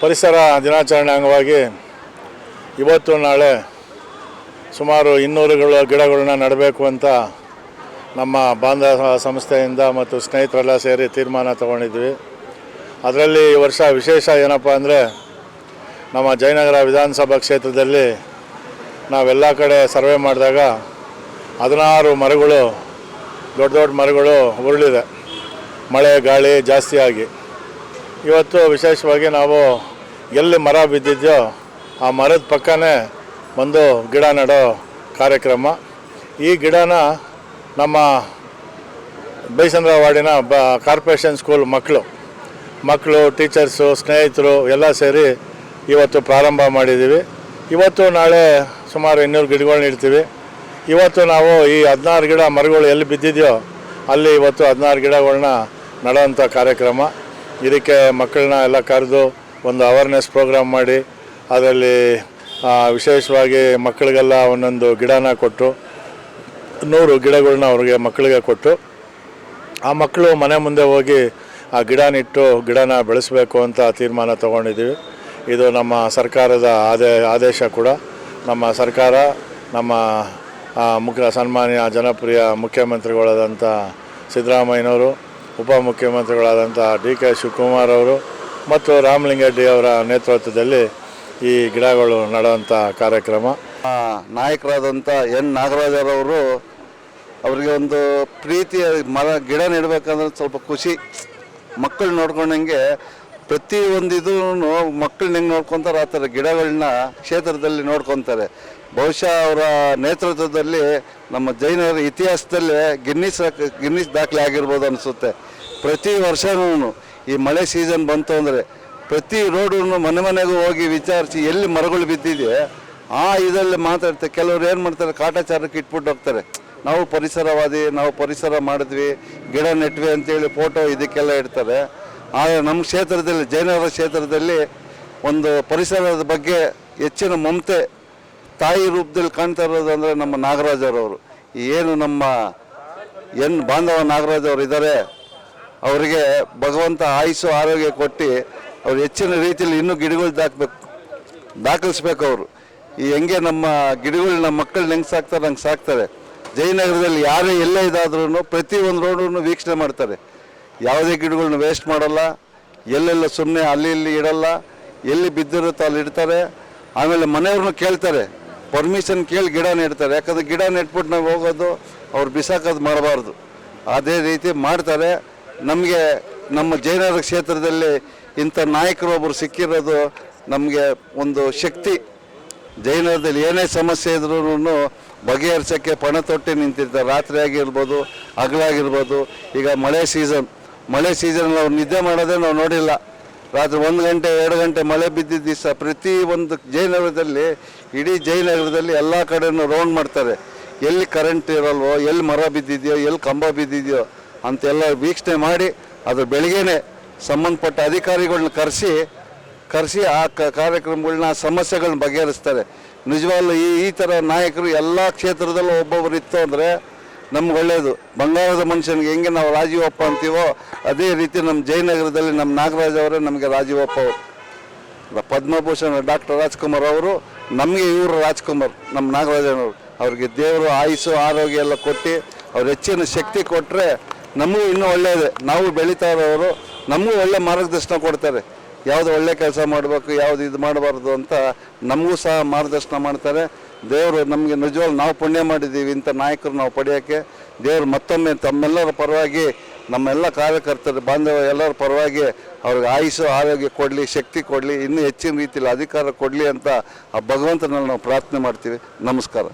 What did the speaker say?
ಪರಿಸರ ದಿನಾಚರಣೆ ಅಂಗವಾಗಿ ಇವತ್ತು ನಾಳೆ ಸುಮಾರು 200 ಗಿಡಗಳನ್ನ ನೆಡಬೇಕು ಅಂತ ನಮ್ಮ ಬಾಂಧವ ಸಂಸ್ಥೆಯಿಂದ ಮತ್ತು ಸ್ನೇಹಿತರೆಲ್ಲ ಸೇರಿ ತೀರ್ಮಾನ ತಗೊಂಡಿದ್ವಿ. ಅದರಲ್ಲಿ ಈ ವರ್ಷ ವಿಶೇಷ ಏನಪ್ಪ ಅಂದರೆ ನಮ್ಮ ಜಯನಗರ ವಿಧಾನಸಭಾ ಕ್ಷೇತ್ರದಲ್ಲಿ ನಾವೆಲ್ಲ ಕಡೆ ಸರ್ವೆ ಮಾಡಿದಾಗ 16 ಮರಗಳು ದೊಡ್ಡ ಮರಗಳು ಉರುಳಿದೆ, ಮಳೆ ಗಾಳಿ ಜಾಸ್ತಿಯಾಗಿ. ಇವತ್ತು ವಿಶೇಷವಾಗಿ ನಾವು ಎಲ್ಲಿ ಮರ ಬಿದ್ದಿದೆಯೋ ಆ ಮರದ ಪಕ್ಕನೇ ಒಂದು ಗಿಡ ನೆಡೋ ಕಾರ್ಯಕ್ರಮ. ಈ ಗಿಡನ ನಮ್ಮ ಬೈಸಂದ್ರ ವಾರ್ಡಿನ ಕಾರ್ಪೊರೇಷನ್ ಸ್ಕೂಲ್ ಮಕ್ಕಳು ಟೀಚರ್ಸು ಸ್ನೇಹಿತರು ಎಲ್ಲ ಸೇರಿ ಇವತ್ತು ಪ್ರಾರಂಭ ಮಾಡಿದ್ದೀವಿ. ಇವತ್ತು ನಾಳೆ ಸುಮಾರು 200 ಗಿಡಗಳನ್ನ ಇಡ್ತೀವಿ. ಇವತ್ತು ನಾವು ಈ 16 ಮರಗಳು ಎಲ್ಲಿ ಬಿದ್ದಿದೆಯೋ ಅಲ್ಲಿ ಇವತ್ತು 16 ಗಿಡಗಳನ್ನ ನೆಡೋವಂಥ ಕಾರ್ಯಕ್ರಮ. ಇದಕ್ಕೆ ಮಕ್ಕಳನ್ನ ಎಲ್ಲ ಕರೆದು ಒಂದು ಅವೇರ್ನೆಸ್ ಪ್ರೋಗ್ರಾಮ್ ಮಾಡಿ ಅದರಲ್ಲಿ ವಿಶೇಷವಾಗಿ ಮಕ್ಕಳಿಗೆಲ್ಲ ಒಂದೊಂದು ಗಿಡನ ಕೊಟ್ಟು 100 ಗಿಡಗಳನ್ನ ಅವ್ರಿಗೆ ಮಕ್ಕಳಿಗೆ ಕೊಟ್ಟು ಆ ಮಕ್ಕಳು ಮನೆ ಮುಂದೆ ಹೋಗಿ ಆ ಗಿಡನ ಬೆಳೆಸಬೇಕು ಅಂತ ತೀರ್ಮಾನ ತಗೊಂಡಿದ್ದೀವಿ. ಇದು ನಮ್ಮ ಸರ್ಕಾರದ ಆದೇಶ ಕೂಡ. ನಮ್ಮ ಸರ್ಕಾರ ನಮ್ಮ ಸನ್ಮಾನ್ಯ ಜನಪ್ರಿಯ ಮುಖ್ಯಮಂತ್ರಿಗಳಾದಂಥ ಸಿದ್ದರಾಮಯ್ಯನವರು, ಉಪಮುಖ್ಯಮಂತ್ರಿಗಳಾದಂಥ DK ಶಿವಕುಮಾರ್ ಅವರು ಮತ್ತು ರಾಮಲಿಂಗರೆಡ್ಡಿ ಅವರ ನೇತೃತ್ವದಲ್ಲಿ ಈ ಗಿಡಗಳು ನೆಡುವಂಥ ಕಾರ್ಯಕ್ರಮ. ನಾಯಕರಾದಂಥ ನಾಗರಾಜರವರು ಅವರಿಗೆ ಒಂದು ಪ್ರೀತಿಯ ಗಿಡ ನೆಡಬೇಕಂದ್ರೆ ಸ್ವಲ್ಪ ಖುಷಿ. ಮಕ್ಕಳು ನೋಡ್ಕೊಂಡಂಗೆ ಪ್ರತಿಯೊಂದಿದು ಮಕ್ಕಳನ್ನ ಹೆಂಗೆ ನೋಡ್ಕೊತಾರೆ ಆ ಥರ ಗಿಡಗಳನ್ನ ಕ್ಷೇತ್ರದಲ್ಲಿ ನೋಡ್ಕೊತಾರೆ. ಬಹುಶಃ ಅವರ ನೇತೃತ್ವದಲ್ಲಿ ನಮ್ಮ ಜೈನರ ಇತಿಹಾಸದಲ್ಲೇ ಗಿನ್ನಿಸ್ ದಾಖಲೆ ಆಗಿರ್ಬೋದು ಅನಿಸುತ್ತೆ. ಪ್ರತಿ ವರ್ಷವೂ ಈ ಮಳೆ ಸೀಸನ್ ಬಂತು ಅಂದರೆ ಪ್ರತಿ ರೋಡನ್ನು ಮನೆಗೂ ಹೋಗಿ ವಿಚಾರಿಸಿ ಎಲ್ಲಿ ಮರಗಳು ಬಿದ್ದಿದೆ ಆ ಇದರಲ್ಲಿ ಮಾತಾಡ್ತಾರೆ. ಕೆಲವರು ಏನು ಮಾಡ್ತಾರೆ, ಕಾಟಾಚಾರಕ್ಕೆ ಇಟ್ಬಿಟ್ಟು ಹೋಗ್ತಾರೆ. ನಾವು ಪರಿಸರವಾದಿ, ನಾವು ಪರಿಸರ ಮಾಡಿದ್ವಿ, ಗಿಡ ನೆಟ್ವಿ ಅಂತೇಳಿ ಫೋಟೋ ಇದಕ್ಕೆಲ್ಲ ಇಡ್ತಾರೆ. ಆದರೆ ನಮ್ಮ ಕ್ಷೇತ್ರದಲ್ಲಿ ಜೈನರ ಕ್ಷೇತ್ರದಲ್ಲಿ ಒಂದು ಪರಿಸರದ ಬಗ್ಗೆ ಹೆಚ್ಚಿನ ಮಮತೆ ತಾಯಿ ರೂಪದಲ್ಲಿ ಕಾಣ್ತಾ ಇರೋದು ಅಂದರೆ ನಮ್ಮ ನಾಗರಾಜರವರು. ಏನು ನಮ್ಮ ಬಾಂಧವ ನಾಗರಾಜವರು ಇದ್ದಾರೆ, ಅವರಿಗೆ ಭಗವಂತ ಆಯುಸ್ಸು ಆರೋಗ್ಯ ಕೊಟ್ಟು ಅವ್ರು ಹೆಚ್ಚಿನ ರೀತಿಯಲ್ಲಿ ಇನ್ನೂ ಗಿಡಗಳು ದಾಖಲಿಸ್ಬೇಕು. ಅವರು ಹೆಂಗೆ ನಮ್ಮ ಗಿಡಗಳನ್ನ ಮಕ್ಕಳನ್ನ ಹೆಂಗೆ ಸಾಕ್ತಾರೆ ಹಂಗೆ ಸಾಕ್ತಾರೆ. ಜಯನಗರದಲ್ಲಿ ಯಾರೇ ಎಲ್ಲೇ ಇದಾದ್ರೂ ಪ್ರತಿಯೊಂದು ರೋಡನ್ನು ವೀಕ್ಷಣೆ ಮಾಡ್ತಾರೆ. ಯಾವುದೇ ಗಿಡಗಳನ್ನ ವೇಸ್ಟ್ ಮಾಡಲ್ಲ, ಎಲ್ಲೆಲ್ಲ ಸುಮ್ಮನೆ ಅಲ್ಲಿ ಇಲ್ಲಿ ಇಡಲ್ಲ, ಎಲ್ಲಿ ಬಿದ್ದಿರುತ್ತೋ ಅಲ್ಲಿ ಇಡ್ತಾರೆ. ಆಮೇಲೆ ಮನೆಯವ್ರನ್ನೂ ಕೇಳ್ತಾರೆ, ಪರ್ಮಿಷನ್ ಕೇಳಿ ಗಿಡ ನೆಡ್ತಾರೆ. ಯಾಕಂದರೆ ಗಿಡ ನೆಟ್ಬಿಟ್ಟು ನಾವು ಹೋಗೋದು ಅವ್ರು ಬಿಸಾಕೋದು ಮಾಡಬಾರ್ದು. ಅದೇ ರೀತಿ ಮಾಡ್ತಾರೆ. ನಮಗೆ ನಮ್ಮ ಜಯನಗರ ಕ್ಷೇತ್ರದಲ್ಲಿ ಇಂಥ ನಾಯಕರೊಬ್ಬರು ಸಿಕ್ಕಿರೋದು ನಮಗೆ ಒಂದು ಶಕ್ತಿ. ಜಯನಗರದಲ್ಲಿ ಏನೇ ಸಮಸ್ಯೆ ಇದ್ರೂ ಬಗೆಹರಿಸೋಕ್ಕೆ ಪಣ ತೊಟ್ಟಿ ನಿಂತಿರ್ತಾರೆ. ರಾತ್ರಿ ಆಗಿರ್ಬೋದು, ಹಗಲಾಗಿರ್ಬೋದು. ಈಗ ಮಳೆ ಸೀಸನ್ ಅವ್ರು ನಿದ್ದೆ ಮಾಡೋದೇ ನಾವು ನೋಡಿಲ್ಲ. ರಾತ್ರಿ 1 ಗಂಟೆ 2 ಗಂಟೆ ಮಳೆ ಬಿದ್ದಿದ್ದ ದಿವಸ ಪ್ರತಿ ಒಂದು ಜಯನಗರದಲ್ಲಿ, ಇಡೀ ಜಯನಗರದಲ್ಲಿ ಎಲ್ಲ ಕಡೆಯೂ ರೌಂಡ್ ಮಾಡ್ತಾರೆ. ಎಲ್ಲಿ ಕರೆಂಟ್ ಇರಲ್ವೋ, ಎಲ್ಲಿ ಮರ ಬಿದ್ದಿದೆಯೋ, ಎಲ್ಲಿ ಕಂಬ ಬಿದ್ದಿದೆಯೋ ಅಂತೆಲ್ಲ ವೀಕ್ಷಣೆ ಮಾಡಿ ಅದು ಬೆಳಗ್ಗೆನೇ ಸಂಬಂಧಪಟ್ಟ ಅಧಿಕಾರಿಗಳನ್ನ ಕರೆಸಿ ಆ ಕಾರ್ಯಕ್ರಮಗಳನ್ನ ಸಮಸ್ಯೆಗಳನ್ನ ಬಗೆಹರಿಸ್ತಾರೆ. ನಿಜವಾಗ್ಲೂ ಈ ಥರ ನಾಯಕರು ಎಲ್ಲ ಕ್ಷೇತ್ರದಲ್ಲೂ ಒಬ್ಬೊಬ್ಬರು ಇತ್ತು ಅಂದರೆ ನಮ್ಗೆ ಒಳ್ಳೆಯದು. ಬಂಗಾರದ ಮನುಷ್ಯನಿಗೆ ಹೆಂಗೆ ನಾವು ರಾಜೀವಪ್ಪ ಅಂತೀವೋ ಅದೇ ರೀತಿ ನಮ್ಮ ಜಯನಗರದಲ್ಲಿ ನಮ್ಮ ನಾಗರಾಜ್ ಅವರೇ ನಮಗೆ ರಾಜೀವಪ್ಪ ಅವರು. ಪದ್ಮಭೂಷಣ ಡಾಕ್ಟರ್ ರಾಜ್ಕುಮಾರ್ ಅವರು ನಮಗೆ ಇವರು ರಾಜ್ಕುಮಾರ್, ನಮ್ಮ ನಾಗರಾಜನವರು. ಅವ್ರಿಗೆ ದೇವರು ಆಯುಸ್ಸು ಆರೋಗ್ಯ ಎಲ್ಲ ಕೊಟ್ಟು ಅವ್ರು ಹೆಚ್ಚಿನ ಶಕ್ತಿ ಕೊಟ್ಟರೆ ನಮಗೂ ಇನ್ನೂ ಒಳ್ಳೆಯದೇ. ನಾವು ಬೆಳೀತಾ ಇರೋರು ನಮಗೂ ಒಳ್ಳೆ ಮಾರ್ಗದರ್ಶನ ಕೊಡ್ತಾರೆ. ಯಾವುದು ಒಳ್ಳೆ ಕೆಲಸ ಮಾಡಬೇಕು, ಯಾವುದು ಇದು ಮಾಡಬಾರ್ದು ಅಂತ ನಮಗೂ ಸಹ ಮಾರ್ಗದರ್ಶನ ಮಾಡ್ತಾರೆ. ದೇವರು ನಮಗೆ ನಿಜವಾಗ್ಲೂ ನಾವು ಪುಣ್ಯ ಮಾಡಿದ್ದೀವಿ ಇಂಥ ನಾಯಕರು ನಾವು ಪಡೆಯೋಕ್ಕೆ. ದೇವರು ಮತ್ತೊಮ್ಮೆ ತಮ್ಮೆಲ್ಲರ ಪರವಾಗಿ, ನಮ್ಮೆಲ್ಲ ಕಾರ್ಯಕರ್ತರ ಬಾಂಧವ ಎಲ್ಲರ ಪರವಾಗಿ ಅವ್ರಿಗೆ ಆಯುಸ್ಸು ಆರೋಗ್ಯ ಕೊಡಲಿ, ಶಕ್ತಿ ಕೊಡಲಿ, ಇನ್ನೂ ಹೆಚ್ಚಿನ ರೀತಿಯಲ್ಲಿ ಅಧಿಕಾರ ಕೊಡಲಿ ಅಂತ ಆ ಭಗವಂತನಲ್ಲಿ ನಾವು ಪ್ರಾರ್ಥನೆ ಮಾಡ್ತೀವಿ. ನಮಸ್ಕಾರ.